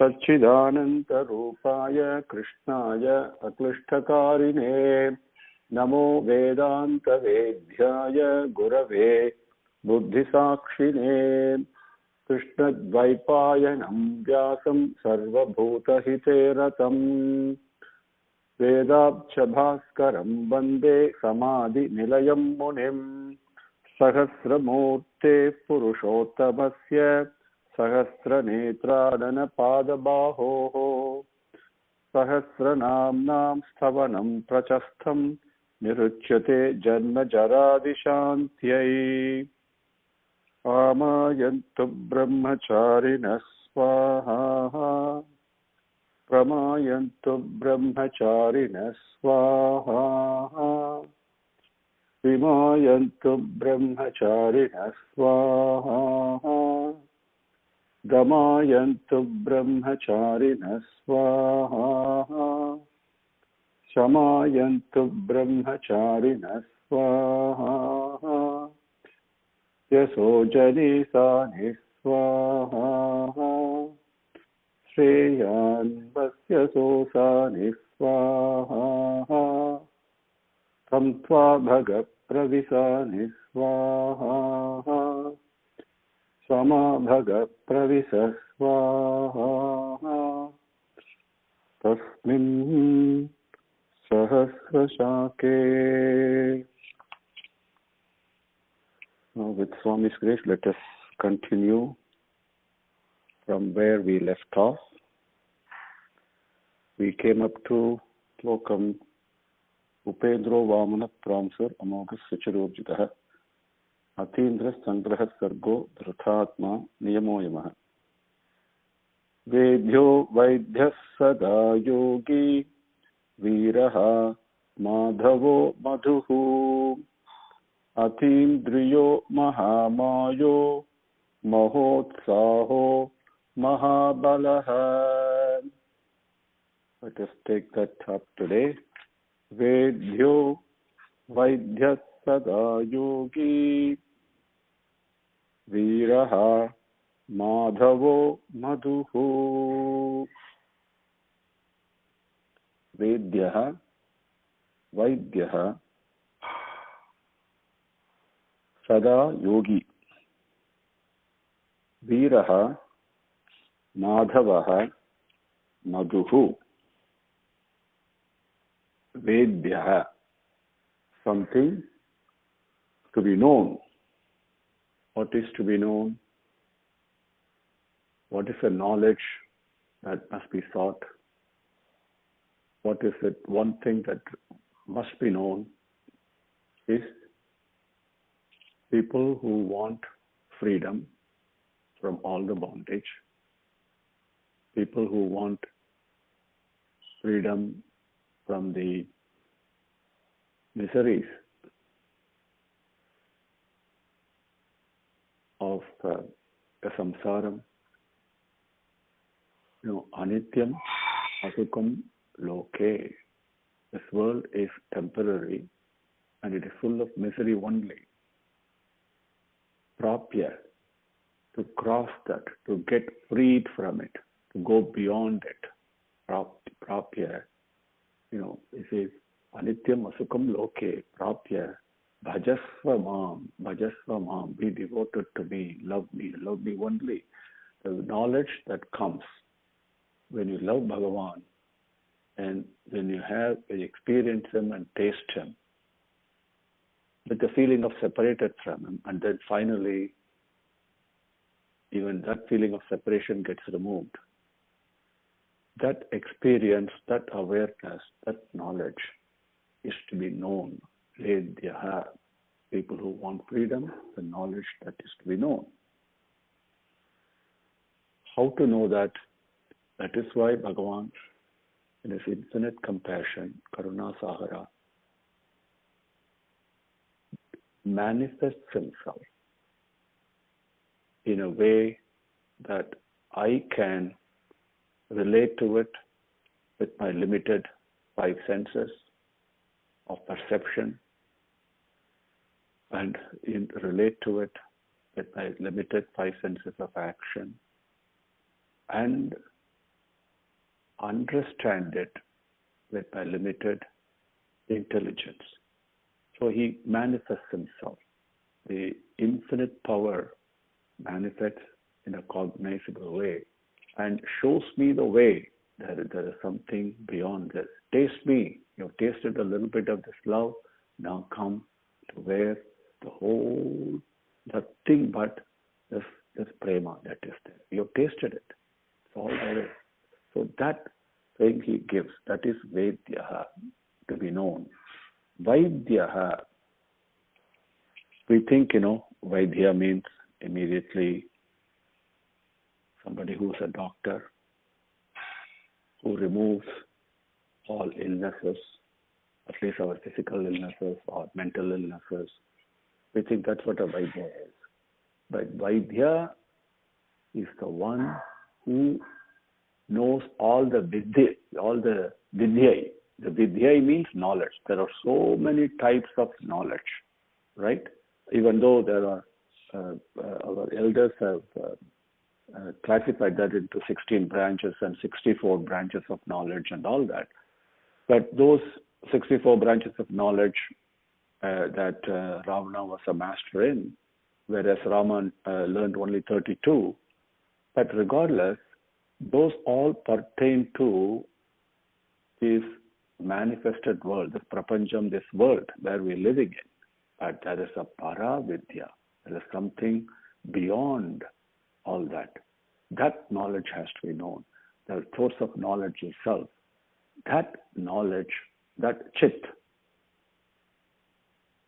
सच्चिदानन्तरूपाय कृष्णाय अक्लिष्टकारिणे नमो वेदान्तवेद्याय गुरवे बुद्धिसाक्षिणे कृष्णद्वैपायनं व्यासं सर्वभूतहिते रतं वेदाब्जभास्करं वन्दे समाधिनिलयं मुनिं सहस्रमूर्ते पुरुषोत्तमस्य सहस्रनेत्राननपादबाहोः सहस्रनाम्नां स्तवनं प्रचस्थं निरुच्यते जन्मजरादिशान्त्यै आमायन्तु ब्रह्मचारिणः स्वाहा प्रमायन्तु ब्रह्मचारिणः स्वाहा विमायन्तु ब्रह्मचारिणः स्वाहा गमायन्तु ब्रह्मचारिणः स्वाहा शमायन्तु ब्रह्मचारिणः स्वाहा यशोजनीसानि स्वाहा श्रेयान्वस्य सोसानि स्वाहा तं त्वा भगप्रविशानि स्वाहा समा भगप्रविश स्वाहा तस्मिन् सहस्रशाके. Now with Swami's grace, let us continue from where we left off. We came up to Slokam Upendro Vamana Pramsar Amoghas Suchirojitah Atindra Sangraha Sargo Dhrutatma Niyamoyamaha Vedhyo Vaidhyas Sada Yogi Viraha Madhavo Madhuhu Atindriyo Mahamayo Mahotsaho Mahabalaha. Let us take that up today. Vedhyo Vaidhyas Sada Yogi Viraha Madhavo Madhuhu. Vedyaha Vaidyaha Sada Yogi Viraha Madhavaha Madhuhu. Vedyaha, something to be known. What is to be known? What is the knowledge that must be sought? What is it? One thing that must be known is people who want freedom from all the bondage, people who want freedom from the miseries of the samsaram, anityam asukam loke. This world is temporary and it is full of misery only. Prapya, to cross that, to get freed from it, to go beyond it. Prapya, this is anityam asukam loke. Prapya, bhajasva mam, be devoted to me, love me only. The knowledge that comes when you love Bhagavan and when you experience him and taste him, with the feeling of separated from him, and then finally even that feeling of separation gets removed. That experience, that awareness, that knowledge is to be known. Vedyaha, people who want freedom, the knowledge that is to be known. How to know that? That is why Bhagavan, in his infinite compassion, Karuna Sahara, manifests himself in a way that I can relate to it with my limited 5 senses of perception and relate to it with my limited 5 senses of action and understand it with my limited intelligence. So he manifests himself. The infinite power manifests in a cognizable way and shows me the way that there is something beyond this. Taste me. You have tasted a little bit of this love. Now come to where the whole, nothing but this prema that is there. You have tasted it. It's all there. So that thing he gives, that is Vedyaha, to be known. Vaidyaha, we think, Vaidya means immediately somebody who's a doctor, who removes all illnesses, at least our physical illnesses or mental illnesses. We think that's what a Vaidya is. But Vaidya is the one who knows all the Vidyai. The Vidyai means knowledge. There are so many types of knowledge, right? Even though there are, our elders have classified that into 16 branches and 64 branches of knowledge and all that. But those 64 branches of knowledge that Ravana was a master in, whereas Raman learned only 32. But regardless, those all pertain to this manifested world, this prapancham, this world where we're living in. But there is a para-vidya. There is something beyond all that. That knowledge has to be known. The source of knowledge itself. That knowledge, that chit,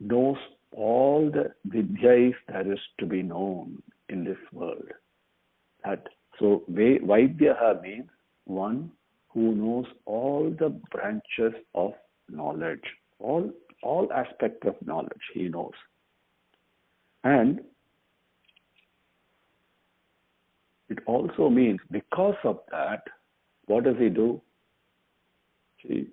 knows all the vidyas there is to be known in this world. So Vaidyaha means one who knows all the branches of knowledge, all aspects of knowledge he knows. And it also means because of that, what does he do? See,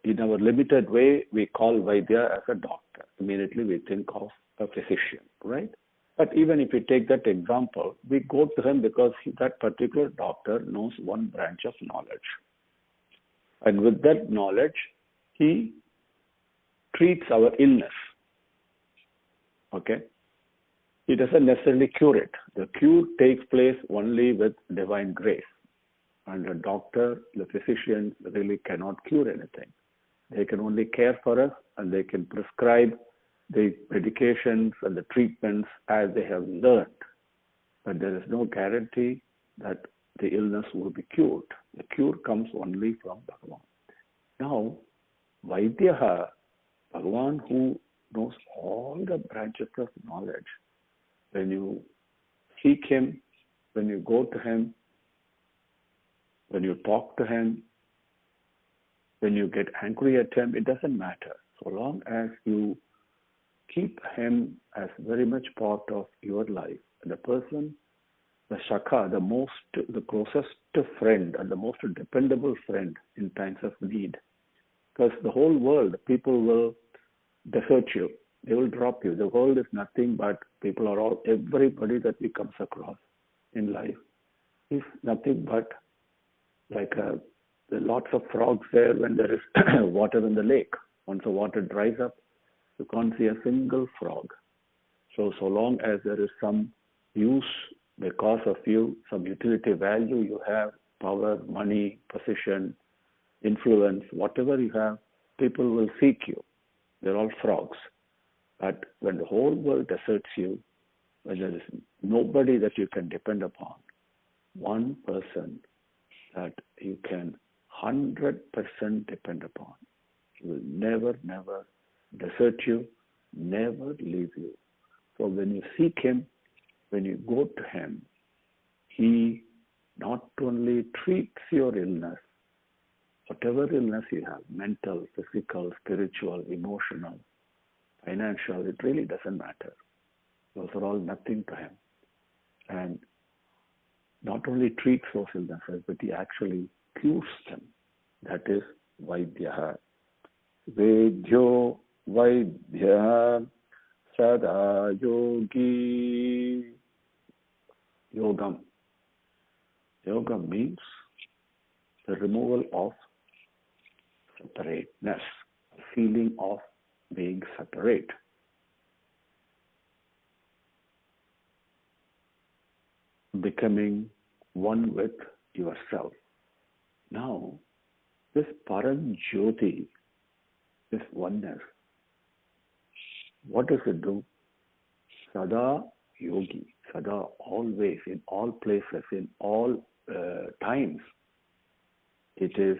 in our limited way, we call Vaidya as a doctor. Immediately we think of a physician, right? But even if we take that example, we go to him because that particular doctor knows one branch of knowledge. And with that knowledge, he treats our illness. Okay? He doesn't necessarily cure it. The cure takes place only with divine grace. And the doctor, the physician really cannot cure anything. They can only care for us and they can prescribe the medications and the treatments as they have learned. But there is no guarantee that the illness will be cured. The cure comes only from Bhagavan. Now, Vaidyaha, Bhagavan who knows all the branches of knowledge, when you seek him, when you go to him, when you talk to him, when you get angry at him, it doesn't matter. So long as you keep him as very much part of your life. The person, the Shakha, the closest friend and the most dependable friend in times of need. Because the whole world, people will desert you. They will drop you. The world is nothing but everybody that we comes across in life is nothing but like there are lots of frogs there when there is water in the lake. Once the water dries up, you can't see a single frog. So long as there is some use because of you, some utility value you have, power, money, position, influence, whatever you have, people will seek you. They're all frogs. But when the whole world deserts you, when there is nobody that you can depend upon, one person that you can 100% depend upon, he will never desert you, never leave you. So when you seek him, when you go to him, he not only treats your illness, whatever illness you have, mental, physical, spiritual, emotional, financial, it really doesn't matter. Those are all nothing to him. And not only treats those illnesses, but he actually cures them. That is Vaidyaha. Vedyo Vaidya Sada Yogi. Yogam. Yogam means the removal of separateness, a feeling of being separate. Becoming one with yourself. Now, this Paranjyoti, this oneness, what does it do? Sada yogi, sada always, in all places, in all times. It is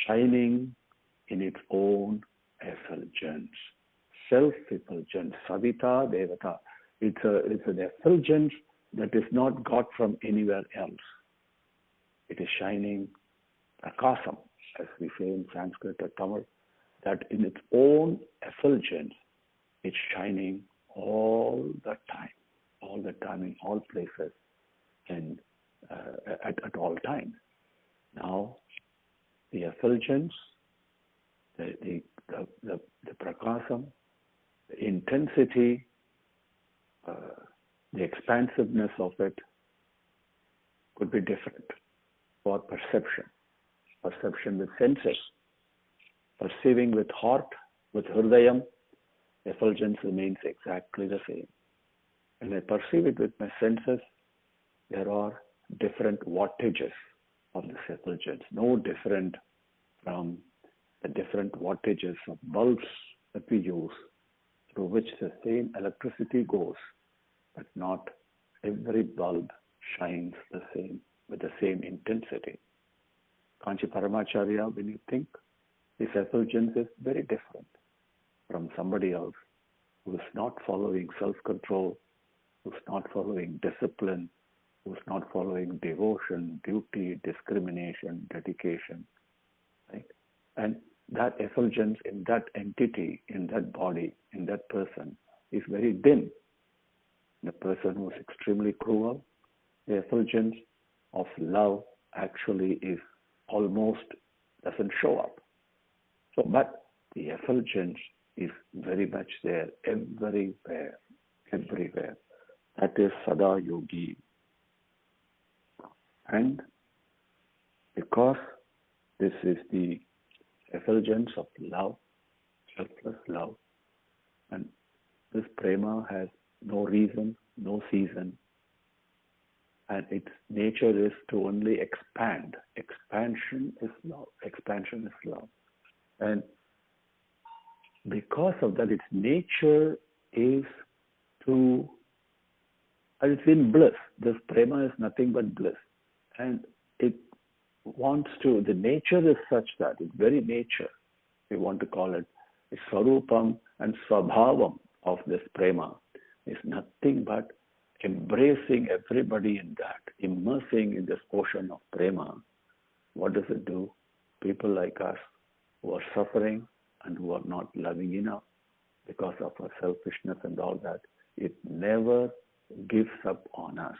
shining in its own effulgence, self-effulgence, savita devata. It's an effulgence that is not got from anywhere else. It is shining prakasam, as we say in Sanskrit or Tamil, that in its own effulgence, it's shining all the time, in all places, and at all times. Now, the effulgence, the prakasam, the intensity, the expansiveness of it could be different for perception. Perception with senses. Perceiving with heart, with hridayam, effulgence remains exactly the same. When I perceive it with my senses, there are different wattages of this effulgence, no different from the different wattages of bulbs that we use, through which the same electricity goes, but not every bulb shines the same, with the same intensity. Kanchi Paramacharya, when you think, his effulgence is very different from somebody else who is not following self-control, who is not following discipline, who is not following devotion, duty, discrimination, dedication. Right? And that effulgence in that entity, in that body, in that person is very dim. The person who is extremely cruel, the effulgence of love actually is almost doesn't show up. So, but the effulgence is very much there, everywhere. That is Sada Yogi. And because this is the effulgence of love, selfless love, and this prema has no reason, no season, and its nature is to only expand. Expansion is love. Expansion is love. And because of that, its nature is to, and it's in bliss. This prema is nothing but bliss. And it wants to, the nature is such that, its very nature, we want to call it, the Swarupam and Swabhavam of this prema is nothing but embracing everybody in that, immersing in this ocean of prema. What does it do? People like us who are suffering and who are not loving enough because of our selfishness and all that, it never gives up on us.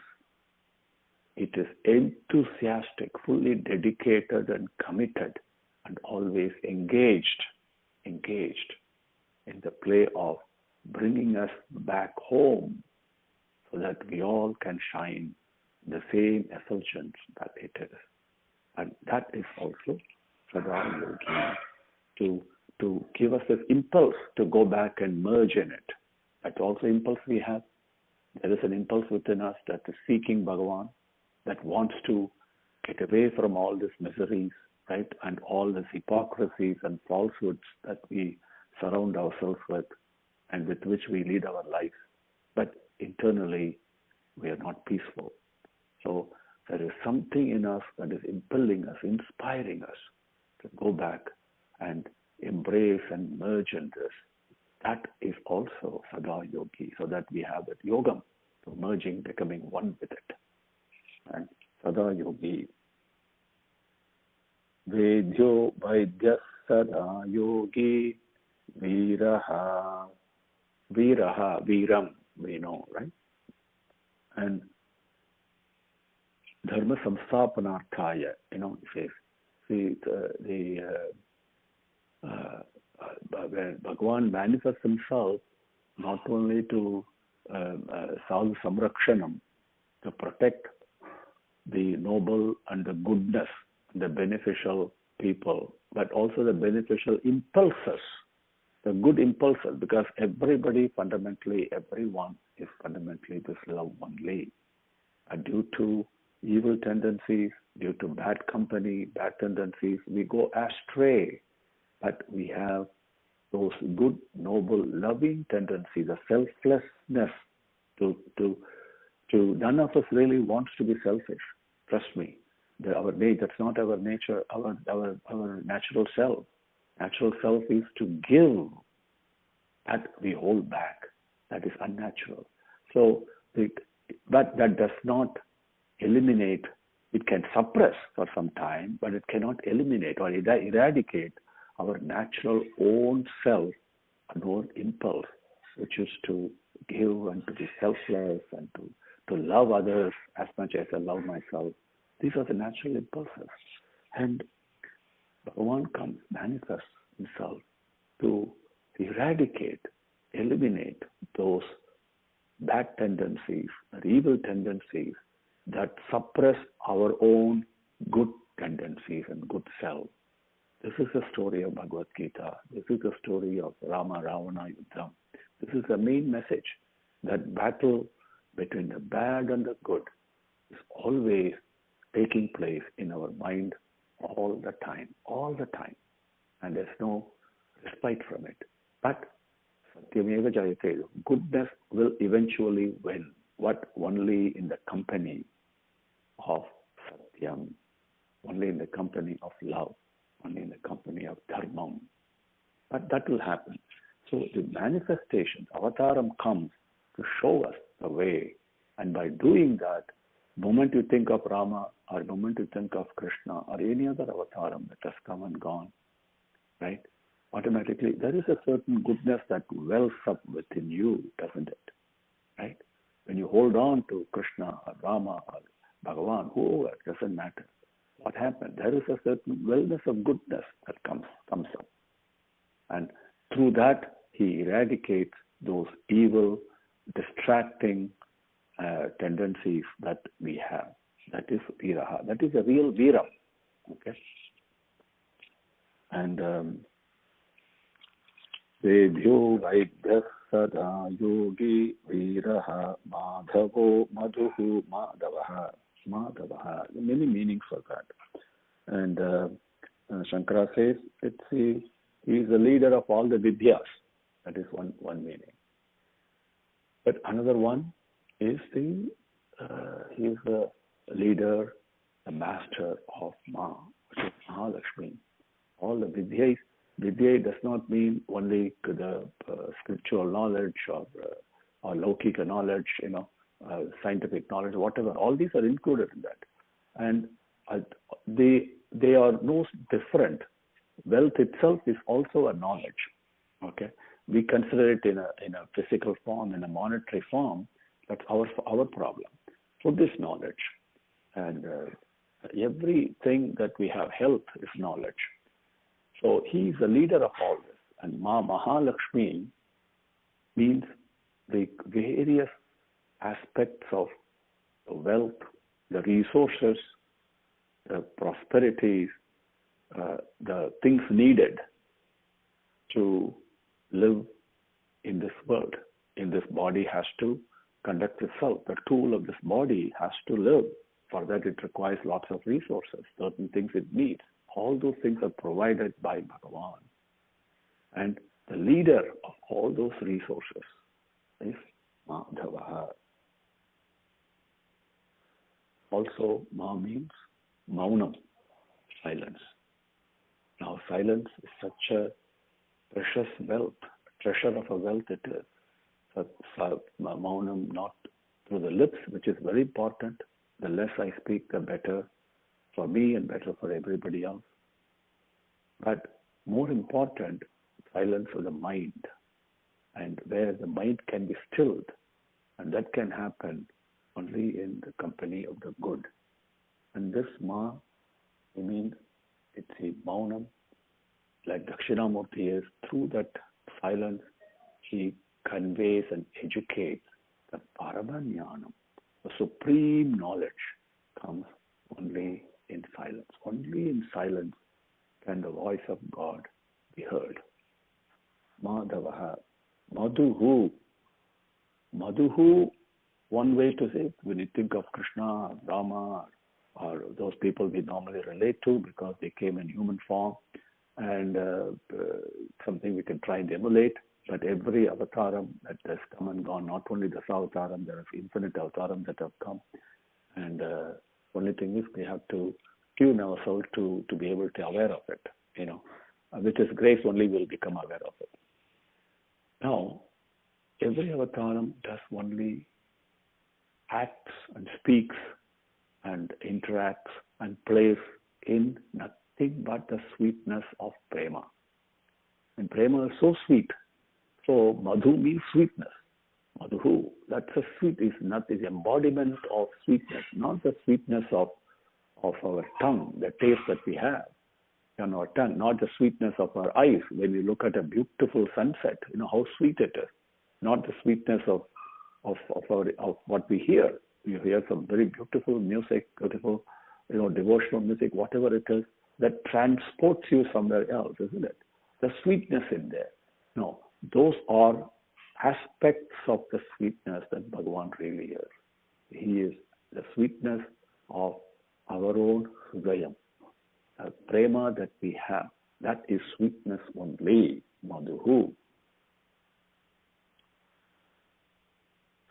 It is enthusiastic, fully dedicated and committed, and always engaged in the play of bringing us back home so that we all can shine the same effulgence that it is. And that is also Sada Yogi, to give us this impulse to go back and merge in it. That's also impulse we have. There is an impulse within us that is seeking Bhagavan, that wants to get away from all these miseries, right, and all these hypocrisies and falsehoods that we surround ourselves with and with which we lead our lives. But internally, we are not peaceful. So there is something in us that is impelling us, inspiring us to go back and embrace and merge in this. That is also Sada Yogi, so that we have that yogam, to merging, becoming one with it. And Sada Yogi. Vedyo Vaidya Sada Yogi Viraha. Viraha, Viram, we know, right? And Dharma Samsthapanarthaya, it says, see, when Bhagavan manifests himself not only to solve samrakshanam, to protect the noble and the goodness the beneficial people, but also the beneficial impulses, the good impulses, because everybody fundamentally, everyone is fundamentally this love only. Due to evil tendencies, due to bad company, bad tendencies, we go astray. But we have those good, noble, loving tendencies, the selflessness to none of us really wants to be selfish. Trust me. That's not our nature, our natural self. Natural self is to give. That we hold back. That is unnatural. So, but that does not eliminate. It can suppress for some time, but it cannot eliminate or eradicate our natural own self, our own impulse, which is to give and to be selfless and to love others as much as I love myself. These are the natural impulses. And Bhagavan comes, manifests himself to eradicate, eliminate those bad tendencies, or evil tendencies that suppress our own good tendencies and good self. This is the story of Bhagavad Gita. This is the story of Rama Ravana Yuddham. This is the main message, that battle between the bad and the good is always taking place in our mind all the time. And there's no respite from it. But Satyameva Jayate, goodness will eventually win. What? Only in the company of Satyam, only in the company of love, only in the company of Dharmam. But that will happen. So the manifestation, Avataram comes to show us the way. And by doing that, the moment you think of Rama, or the moment you think of Krishna, or any other Avataram that has come and gone, right? Automatically, there is a certain goodness that wells up within you, doesn't it? Right? When you hold on to Krishna or Rama or Bhagavan, whoever, it doesn't matter. What happened? There is a certain wellness of goodness that comes up. And through that, he eradicates those evil, distracting tendencies that we have. That is viraha. That is a real viram. Okay? And Vedhyo Vaidhyas Sada Yogi Viraha Madhavo Madhuhu Madhavaha. Many meanings for that. And Shankara says he is the leader of all the vidyas. That is one meaning. But another one is he is the leader, the master of Ma, which is Mahalakshmi. All the vidyas. Vidya does not mean only the spiritual knowledge or Laukika knowledge, scientific knowledge, whatever. All these are included in that. And they are no different. Wealth itself is also a knowledge. Okay, we consider it in a physical form, in a monetary form. That's our problem. So this knowledge, and everything that we have, health is knowledge. So he is the leader of all this. And Mahalakshmi means the various aspects of the wealth, the resources, the prosperities, the things needed to live in this world. In this body has to conduct itself. The tool of this body has to live. For that it requires lots of resources, certain things it needs. All those things are provided by Bhagavan. And the leader of all those resources is Madhavaha. Also, Ma means Maunam, silence. Now, silence is such a precious wealth, treasure of a wealth it is. So, Maunam, not through the lips, which is very important. The less I speak, the better for me and better for everybody else. But more important, silence of the mind, and where the mind can be stilled, and that can happen only in the company of the good. And this Ma, I mean, it's a Maunam, like Dakshinamurti is. Through that silence, he conveys and educates the Paramajnanam. The supreme knowledge comes only in silence. silence. Only in silence can the voice of God be heard. Madhavaha. Madhuhu. Madhuhu, one way to say it, when you think of Krishna, Rama, or those people we normally relate to because they came in human form, and something we can try and emulate. But every avataram that has come and gone, not only the avataram, there are infinite avataram that have come. And only thing is we have to tune ourselves to be able to aware of it, which is grace only will become aware of it. Now, every avataram does only acts and speaks and interacts and plays in nothing but the sweetness of prema. And prema is so sweet. So madhu means sweetness. Madhu, that's a sweet, is the embodiment of sweetness, not the sweetness of our tongue, the taste that we have on our tongue, not the sweetness of our eyes. When we look at a beautiful sunset, how sweet it is. Not the sweetness of what we hear. You hear some very beautiful music, beautiful, devotional music, whatever it is, that transports you somewhere else, isn't it? The sweetness in there. No, those are aspects of the sweetness that Bhagavan really is. He is the sweetness of our own hridayam. The prema that we have, that is sweetness only, madhuhu.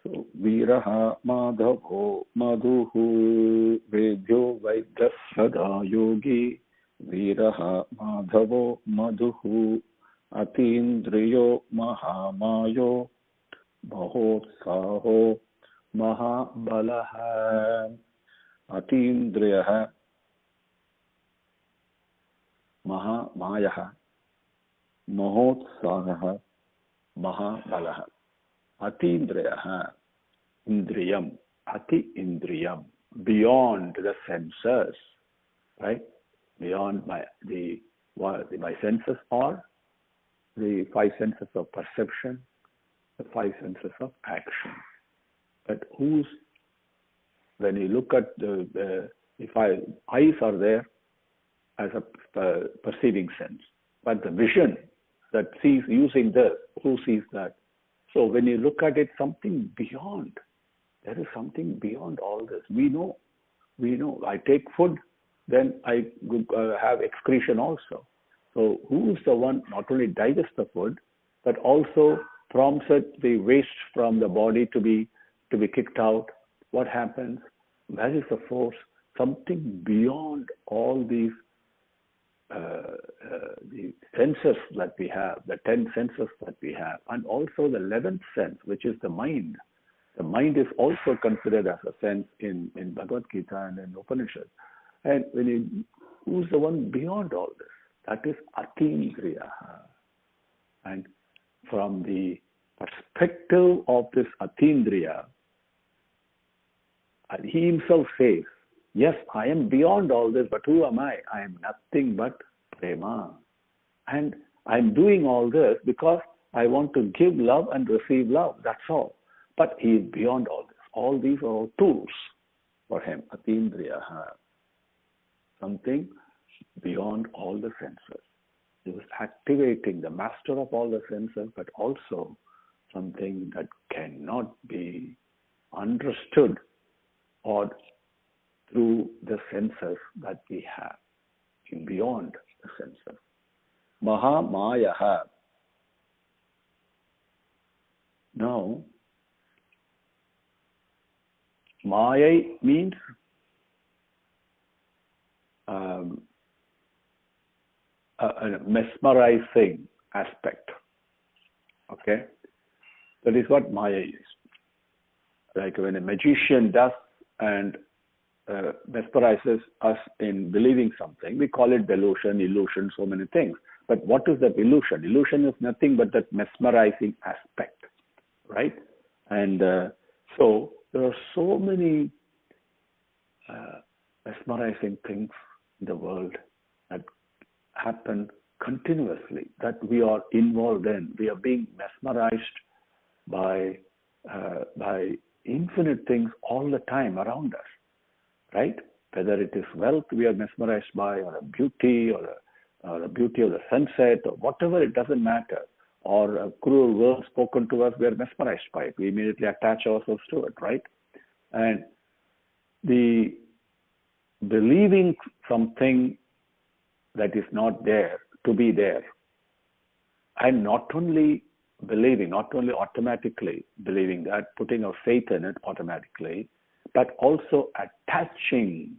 So, Viraha Madhavo Madhuhu Vedyo Vaidrasada Yogi Viraha Madhavo Madhuhu Atindriyo Mahamayo Mahotsaho Mahabalaha Atindriyaha Mahamayaha Mahotsaha Mahabalaha Atindriyaha Indriyam Ati Indriyam, beyond the senses, right? Beyond my senses are the five senses of perception, the five senses of action. But when you look at eyes are there as a perceiving sense, but the vision that sees using this, who sees that? So when you look at it, something beyond, there is something beyond all this. We know. I take food, then I have excretion also. So who is the one not only digests the food, but also prompts it, the waste from the body to be kicked out? What happens? Where is the force? Something beyond all these the senses that we have, the 10 senses that we have, and also the 11th sense, which is the mind. The mind is also considered as a sense in Bhagavad Gita and in Upanishads. And who's the one beyond all this? That is Atindriya. And from the perspective of this Atindriya, he himself says, yes, I am beyond all this, but who am I? I am nothing but prema. And I am doing all this because I want to give love and receive love. That's all. But he is beyond all this. All these are all tools for him. Atindriya. Something beyond all the senses. He was activating the master of all the senses, but also something that cannot be understood or through the senses that we have, beyond the senses. Mahamayaha. Now, Maya means a mesmerizing aspect. Okay? That is what Maya is. Like when a magician does and mesmerizes us in believing something, we call it delusion, illusion, so many things. But what is that illusion? Illusion is nothing but that mesmerizing aspect, right? And so there are so many mesmerizing things in the world that happen continuously, that we are involved in. We are being mesmerized by infinite things all the time around us, right? Whether it is wealth we are mesmerized by, or a beauty, or a beauty of the sunset, or whatever, it doesn't matter. Or a cruel word spoken to us, we are mesmerized by it. We immediately attach ourselves to it, right? And the believing something that is not there to be there, and not only believing, not only automatically believing that, putting our faith in it automatically, but also attaching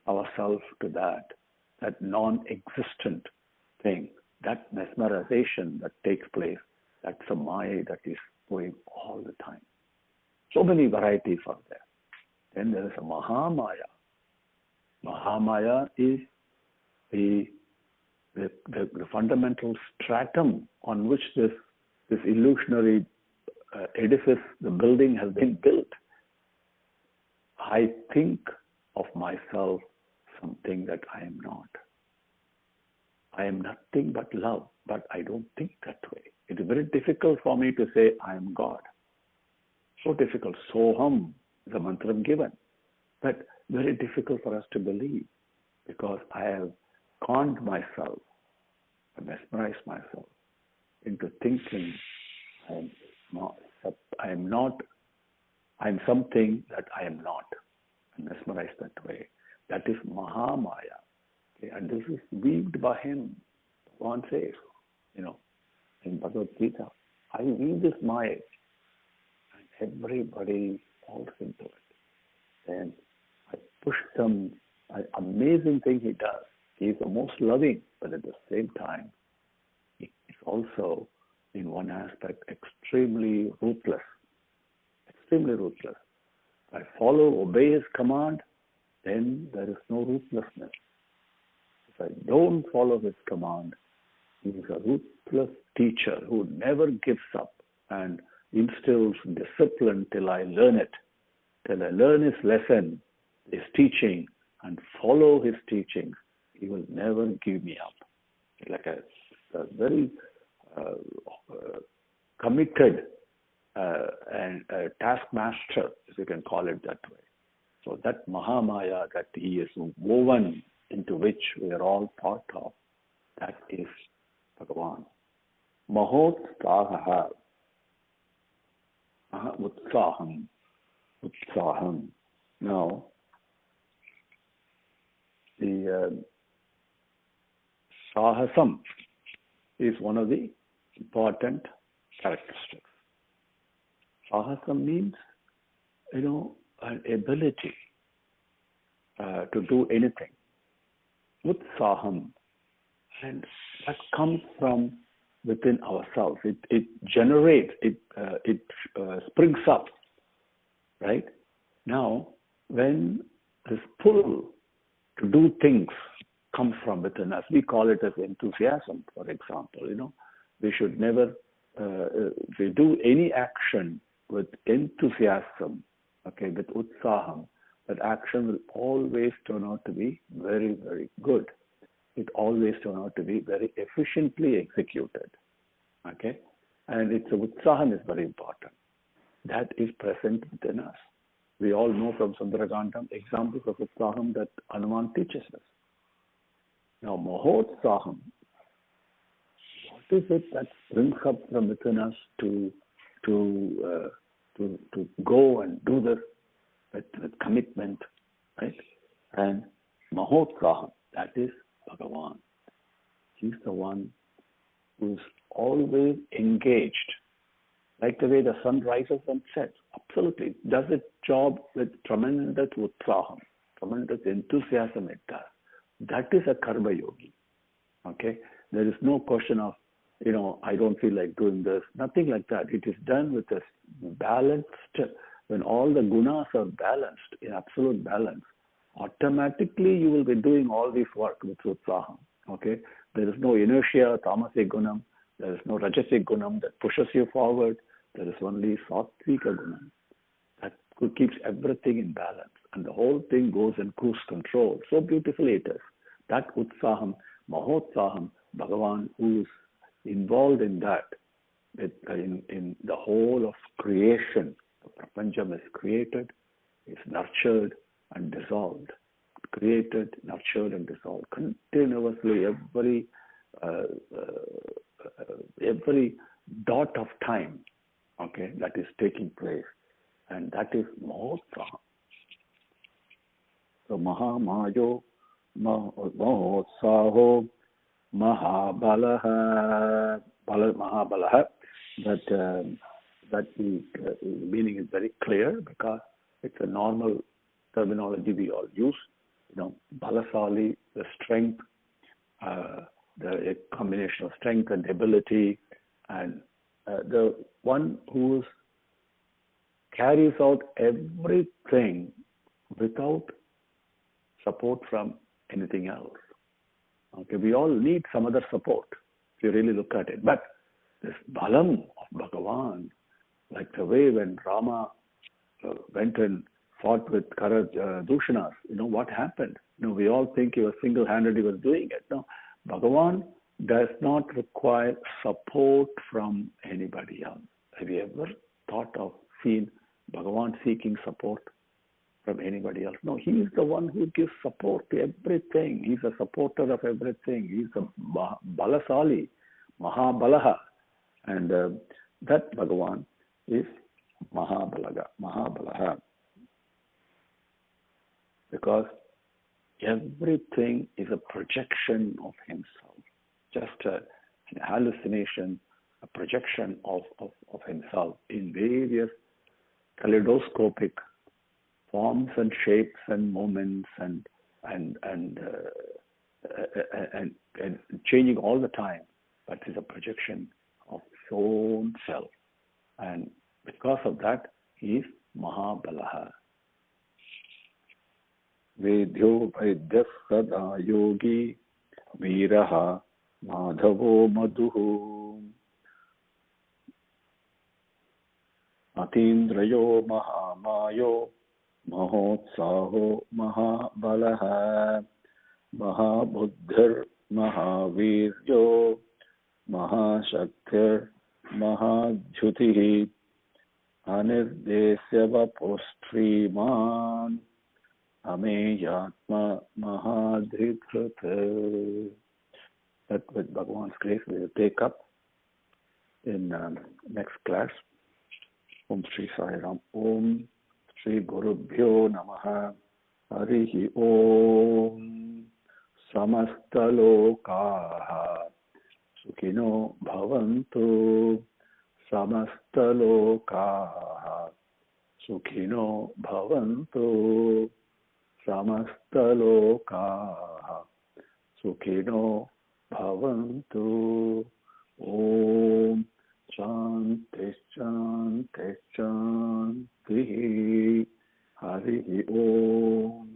ourselves to that non-existent thing, that mesmerization that takes place, that's a Maya that is going all the time. So many varieties are there. Then there is a Mahamaya. Mahamaya is the fundamental stratum on which this illusionary edifice, the building, has been built. I think of myself something that I am not. I am nothing but love, but I don't think that way. It is very difficult for me to say I am God. So difficult. Soham is a mantra given, but very difficult for us to believe, because I have conned myself, I mesmerized myself into thinking I am something that I am not. I'm mesmerized that way. That is Mahamaya. Okay? And this is weaved by him. One says, in Bhagavad Gita, I weave this Maya, and everybody falls into it. And I push them. Amazing thing he does. He is the most loving, but at the same time, he is also, in one aspect, extremely ruthless. Extremely ruthless. If I obey his command, then there is no ruthlessness. If I don't follow his command, he is a ruthless teacher who never gives up and instills discipline till I learn it. Till I learn his lesson, his teaching, and follow his teachings, he will never give me up. Like a very committed and a taskmaster, if you can call it that way. So that Mahamaya that he is woven, into which we are all part of, that is Bhagavan. Mahotsaha, Utsaham. Now, the Sahasam is one of the important characteristics. Sahasam means, an ability to do anything. Utsaham, and that comes from within ourselves. It generates, it springs up, right? Now, when this pull to do things comes from within us, we call it as enthusiasm, for example. We should never, if we do any action with enthusiasm, okay, with utsaham, that action will always turn out to be very, very good. It always turns out to be very efficiently executed, okay? And its utsaham is very important. That is present within us. We all know from Sundaragandam examples of utsaham that Hanuman teaches us. Now, Mahotsaham, what is it that springs up from within us to go and do this with commitment, right? And Mahotsaham, that is Bhagavan. He's the one who's always engaged, like the way the sun rises and sets. Absolutely, it does its job with tremendous utsaham, tremendous enthusiasm it does. That is a karma yogi. Okay, there is no question of, I don't feel like doing this. Nothing like that. It is done with a balanced. When all the gunas are balanced, in absolute balance, automatically you will be doing all this work with utsaham. Okay, there is no inertia, tamasic gunam. There is no rajasic gunam that pushes you forward. There is only sattvika gunam that keeps everything in balance, and the whole thing goes in cruise control. So beautifully it is. That utsaham, mahotsaham, Bhagavan, who is involved in that, in the whole of creation. The prapancham is created, is nurtured and dissolved, created, nurtured, and dissolved continuously every dot of time, okay, that is taking place, and that is Mahotsaha. So Mahamayo, Mahotsaho, Mahabalaha, Mahabalaha. That meaning is very clear because it's a normal terminology we all use. Balasali, the strength, the combination of strength and ability, and the one who carries out everything without support from anything else. Okay, we all need some other support if you really look at it. But this Balam of Bhagavan, like the way when Rama went and fought with Dushanas, what happened? We all think he was single-handed, he was doing it. No, Bhagavan does not require support from anybody else. Have you ever seen Bhagavan seeking support from anybody else? No, he is the one who gives support to everything. He's a supporter of everything. He's a Balasali, Mahabalaha. And that Bhagavan is Mahabalaha. Because everything is a projection of himself. Just an hallucination, a projection of himself in various kaleidoscopic forms and shapes and moments and changing all the time, but is a projection of his own self. And because of that, he is Mahabalaha. Vedyo Vaidya Sada Yogi Viraha Madhavo Madhuhu Atindrayo Mahamayo Mahotsaho Mahabalaha Mahabuddhir Mahaviryo Mahashaktir Mahajyutihi Anirdesya Vapostriman Ameyatma Mahadrikrata. That with Bhagavan's grace we will take up in next class. Om Sri Sai Ram. Om Sri Gurubhyo Namaha. Harihi Om. Samasta Lokaha Sukhino Bhavantu. Samasta Lokaha Sukhino Bhavantu. Samasta Lokaha Sukhino Bhavantu. Om Shanti Shanti Shanti. Harihi Om.